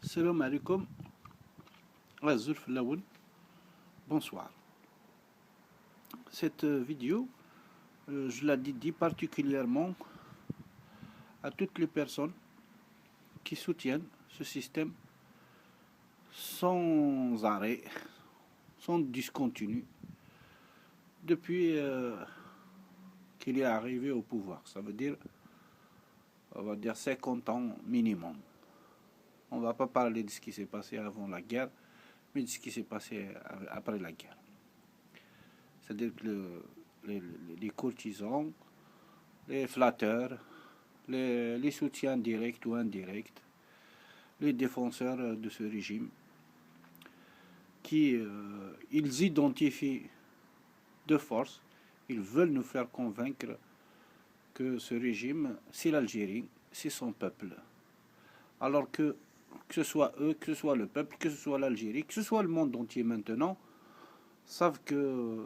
Salam alaikum. Azul Flaoun. Bonsoir. Cette vidéo, je la dédie particulièrement à toutes les personnes qui soutiennent ce système sans arrêt, sans discontinu, depuis qu'il est arrivé au pouvoir. Ça veut dire, on va dire 50 ans minimum. On ne va pas parler de ce qui s'est passé avant la guerre, mais de ce qui s'est passé après la guerre. C'est-à-dire que les courtisans, les flatteurs, les soutiens directs ou indirects, les défenseurs de ce régime, ils identifient de force, ils veulent nous faire convaincre que ce régime, c'est l'Algérie, c'est son peuple. Alors que ce soit eux, que ce soit le peuple, que ce soit l'Algérie, que ce soit le monde entier maintenant, savent que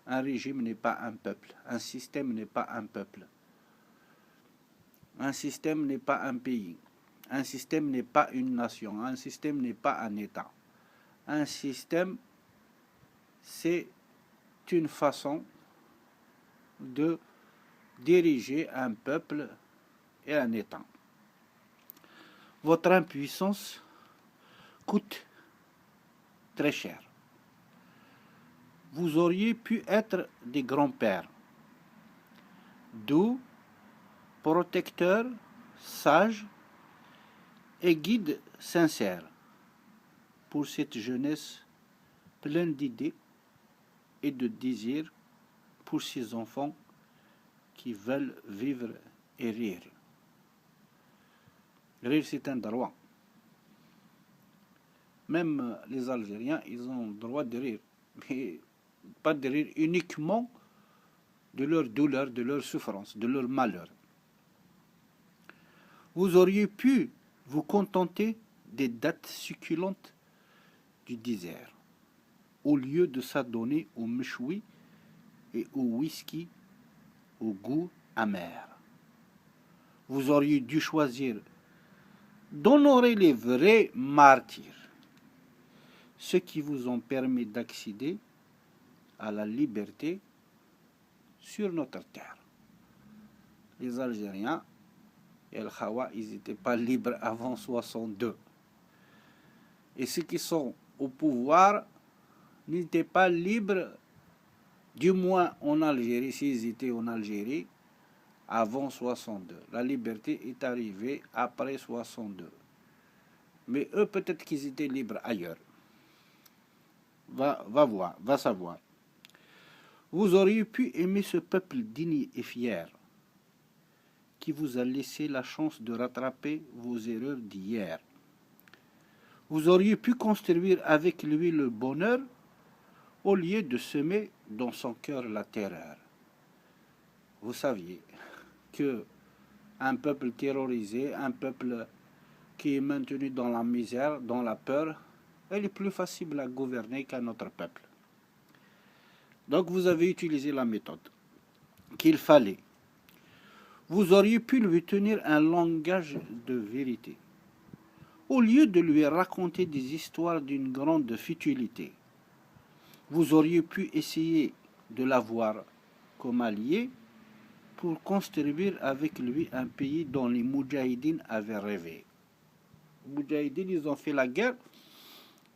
un régime n'est pas un peuple, un système n'est pas un peuple, un système n'est pas un pays, un système n'est pas une nation, un système n'est pas un État. Un système, c'est une façon de diriger un peuple et un État. Votre impuissance coûte très cher. Vous auriez pu être des grands-pères, doux, protecteurs, sages et guides sincères pour cette jeunesse pleine d'idées et de désirs pour ces enfants qui veulent vivre et rire. Rire, c'est un droit. Même les Algériens, ils ont le droit de rire, mais pas de rire uniquement de leur douleur, de leur souffrance, de leur malheur. Vous auriez pu vous contenter des dattes succulentes du désert, au lieu de s'adonner au méchoui et au whisky au goût amer. Vous auriez dû choisir d'honorer les vrais martyrs, ceux qui vous ont permis d'accéder à la liberté sur notre terre. Les Algériens et le Khawa, ils n'étaient pas libres avant 62. Et ceux qui sont au pouvoir n'étaient pas libres, du moins en Algérie, s'ils étaient en Algérie, avant 62. La liberté est arrivée après 62. Mais eux, peut-être qu'ils étaient libres ailleurs. Va voir, va savoir. Vous auriez pu aimer ce peuple digne et fier, qui vous a laissé la chance de rattraper vos erreurs d'hier. Vous auriez pu construire avec lui le bonheur, au lieu de semer dans son cœur la terreur. Vous saviez qu'un peuple terrorisé, un peuple qui est maintenu dans la misère, dans la peur, elle est plus facile à gouverner qu'un autre peuple. Donc vous avez utilisé la méthode qu'il fallait. Vous auriez pu lui tenir un langage de vérité, au lieu de lui raconter des histoires d'une grande futilité. Vous auriez pu essayer de l'avoir comme allié pour construire avec lui un pays dont les Moudjahidines avaient rêvé. Les Moudjahidines, ils ont fait la guerre,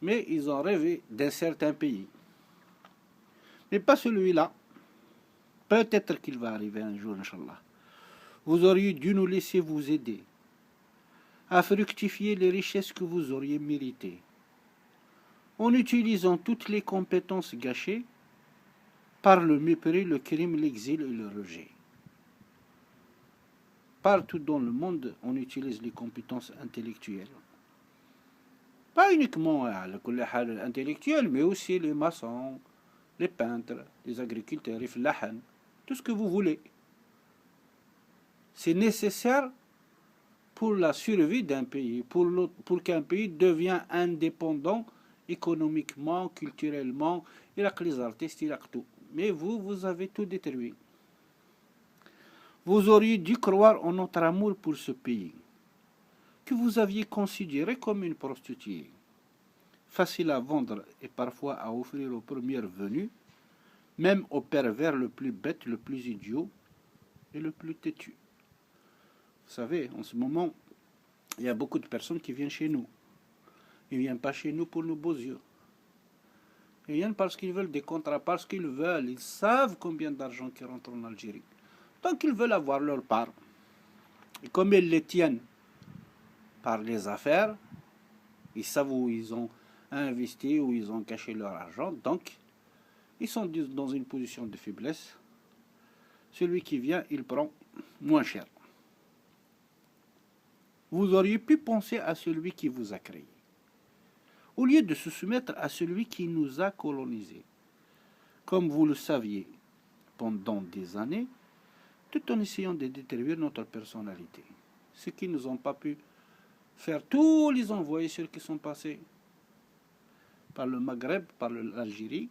mais ils ont rêvé d'un certain pays. Mais pas celui-là. Peut-être qu'il va arriver un jour, Inch'Allah. Vous auriez dû nous laisser vous aider à fructifier les richesses que vous auriez méritées, en utilisant toutes les compétences gâchées par le mépris, le crime, l'exil et le rejet. Partout dans le monde, on utilise les compétences intellectuelles. Pas uniquement intellectuelles, mais aussi les maçons, les peintres, les agriculteurs, les flahan, tout ce que vous voulez. C'est nécessaire pour la survie d'un pays, pour qu'un pays devienne indépendant économiquement, culturellement, il a que les artistes, il a que tout. Mais vous avez tout détruit. Vous auriez dû croire en notre amour pour ce pays, que vous aviez considérée comme une prostituée, facile à vendre et parfois à offrir aux premières venues, même au pervers le plus bête, le plus idiot et le plus têtu. Vous savez, en ce moment, il y a beaucoup de personnes qui viennent chez nous. Ils ne viennent pas chez nous pour nos beaux yeux. Ils viennent parce qu'ils veulent des contrats, parce qu'ils veulent. Ils savent combien d'argent qui rentre en Algérie. Donc ils veulent avoir leur part. Et comme ils les tiennent par les affaires, ils savent où ils ont investi, où ils ont caché leur argent. Donc, ils sont dans une position de faiblesse. Celui qui vient, il prend moins cher. Vous auriez pu penser à celui qui vous a créé, au lieu de se soumettre à celui qui nous a colonisés. Comme vous le saviez pendant des années, tout en essayant de déterminer notre personnalité. Ce qui nous ont pas pu faire tous les envoyés qui sont passés par le Maghreb, par l'Algérie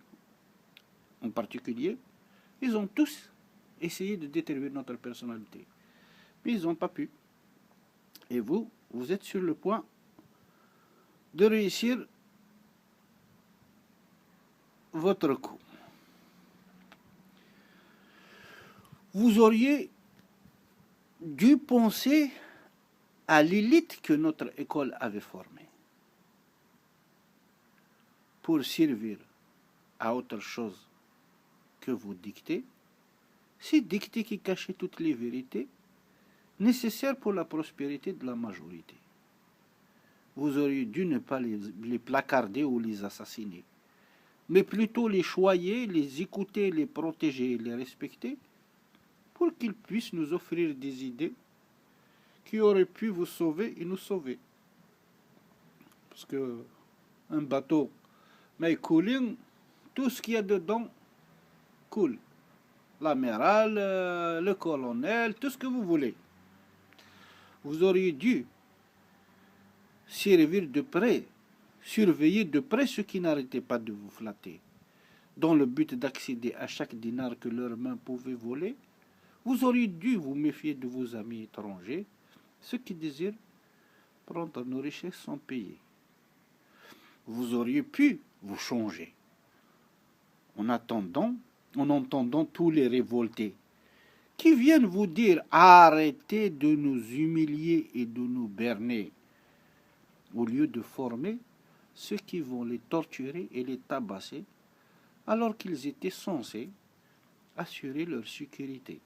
en particulier, ils ont tous essayé de déterminer notre personnalité. Mais ils n'ont pas pu. Et vous, vous êtes sur le point de réussir votre coup. Vous auriez dû penser à l'élite que notre école avait formée pour servir à autre chose que vous dictez, ces dictées qui cachaient toutes les vérités nécessaires pour la prospérité de la majorité. Vous auriez dû ne pas les placarder ou les assassiner, mais plutôt les choyer, les écouter, les protéger et les respecter pour qu'ils puissent nous offrir des idées qui auraient pu vous sauver et nous sauver. Parce que un bateau, mais cooling, tout ce qu'il y a dedans coule. L'amiral, le colonel, tout ce que vous voulez. Vous auriez dû servir de près, surveiller de près ceux qui n'arrêtaient pas de vous flatter, dans le but d'accéder à chaque dinar que leurs mains pouvaient voler. Vous auriez dû vous méfier de vos amis étrangers, ceux qui désirent prendre nos richesses sans payer. Vous auriez pu vous changer. En entendant tous les révoltés qui viennent vous dire arrêtez de nous humilier et de nous berner, au lieu de former ceux qui vont les torturer et les tabasser alors qu'ils étaient censés assurer leur sécurité.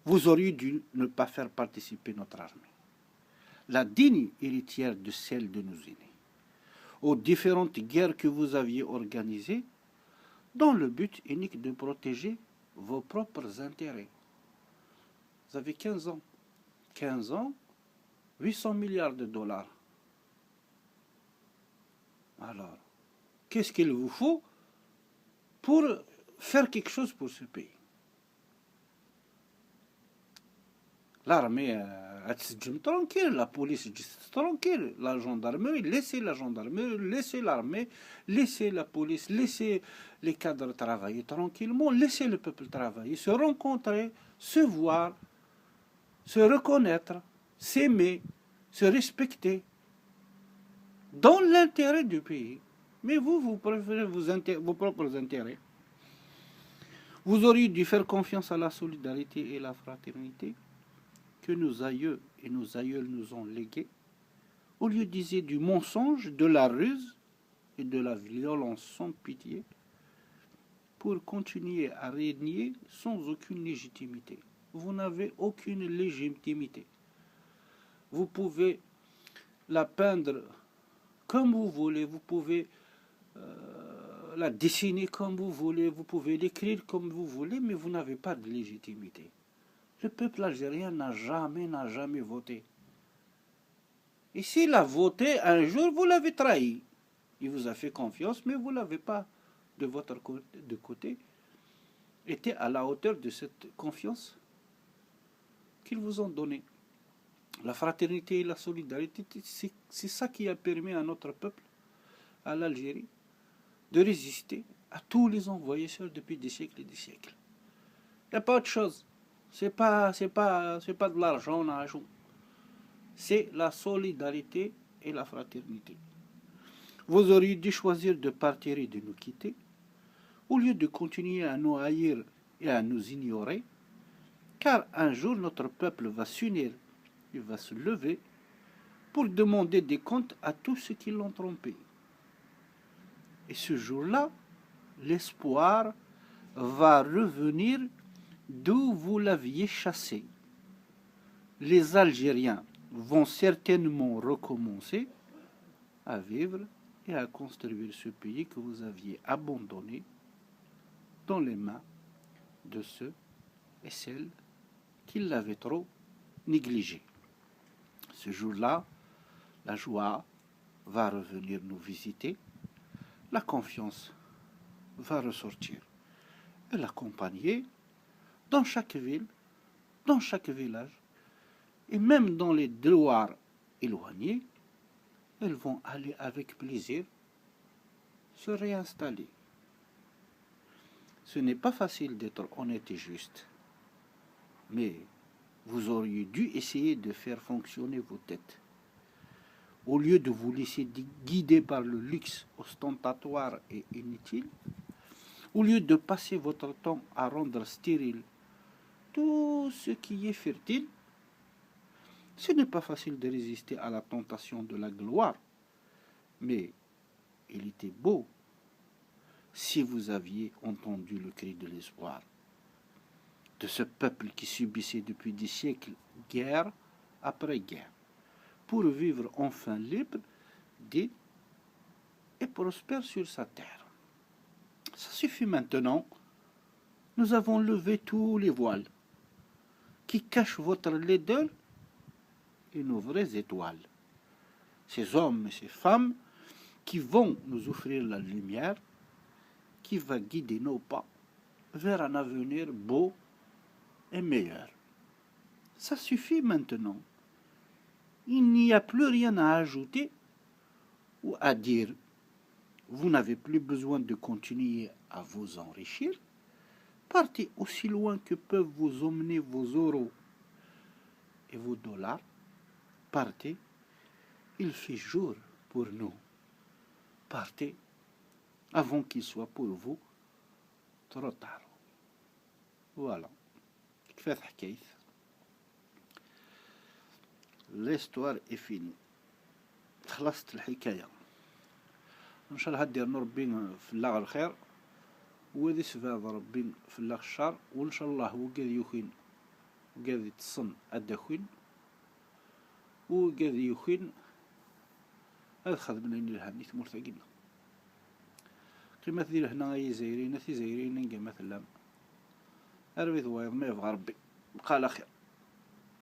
Vous auriez dû ne pas faire participer notre armée, la digne héritière de celle de nos aînés, aux différentes guerres que vous aviez organisées dans le but unique de protéger vos propres intérêts. Vous avez 15 ans. 15 ans, 800 milliards de dollars. Alors, qu'est-ce qu'il vous faut pour faire quelque chose pour ce pays? L'armée tranquille, la police tranquille, la gendarmerie, laissez la gendarmerie, laissez l'armée, laissez la police, laissez les cadres travailler tranquillement, laissez le peuple travailler, se rencontrer, se voir, se reconnaître, s'aimer, se respecter, dans l'intérêt du pays. Mais vous préférez vos propres intérêts. Vous auriez dû faire confiance à la solidarité et la fraternité que nos aïeux et nos aïeuls nous ont légués, au lieu d'user du mensonge, de la ruse et de la violence sans pitié, pour continuer à régner sans aucune légitimité. Vous n'avez aucune légitimité. Vous pouvez la peindre comme vous voulez, vous pouvez la dessiner comme vous voulez, vous pouvez l'écrire comme vous voulez, mais vous n'avez pas de légitimité. Le peuple algérien n'a jamais voté. Et s'il a voté un jour, vous l'avez trahi. Il vous a fait confiance, mais vous ne l'avez pas, de votre côté, été à la hauteur de cette confiance qu'ils vous ont donnée. La fraternité et la solidarité, c'est ça qui a permis à notre peuple, à l'Algérie, de résister à tous les envoyés depuis des siècles et des siècles. Il n'y a pas autre chose. C'est pas de l'argent, c'est la solidarité et la fraternité. Vous auriez dû choisir de partir et de nous quitter, au lieu de continuer à nous haïr et à nous ignorer, car un jour notre peuple va s'unir, il va se lever pour demander des comptes à tous ceux qui l'ont trompé. Et ce jour-là, l'espoir va revenir d'où vous l'aviez chassé. Les Algériens vont certainement recommencer à vivre et à construire ce pays que vous aviez abandonné dans les mains de ceux et celles qui l'avaient trop négligé. Ce jour-là, la joie va revenir nous visiter, la confiance va ressortir et l'accompagner dans chaque ville, dans chaque village, et même dans les douars éloignés, elles vont aller avec plaisir se réinstaller. Ce n'est pas facile d'être honnête et juste, mais vous auriez dû essayer de faire fonctionner vos têtes. Au lieu de vous laisser guider par le luxe ostentatoire et inutile, au lieu de passer votre temps à rendre stérile tout ce qui est fertile, ce n'est pas facile de résister à la tentation de la gloire, mais il était beau si vous aviez entendu le cri de l'espoir de ce peuple qui subissait depuis des siècles guerre après guerre, pour vivre enfin libre, dit, et prospère sur sa terre. Ça suffit maintenant. Nous avons levé tous les voiles qui cachent votre laideur et nos vraies étoiles. Ces hommes et ces femmes qui vont nous offrir la lumière, qui va guider nos pas vers un avenir beau et meilleur. Ça suffit maintenant. Il n'y a plus rien à ajouter ou à dire. Vous n'avez plus besoin de continuer à vous enrichir. Partez aussi loin que peuvent vous emmener vos euros et vos dollars. Partez, il fait jour pour nous. Partez avant qu'il soit pour vous trop tard. Voilà. كفاية حكاية. L'histoire est finie. خلصت الحكاية. إن شاء الله هدير ربي في الله الخير وذي سباب ربي في الله الشر وإن شاء الله وقاذ يخين وقاذ يتصن أدخين وقاذ يخين هذا خدمنا نلهاني ثمور ثقيلة قيمة ذي هنا أي زايرين ثي زايرين نقا مثلا أربي ذوايض ما يبغى ربي بقى على خير.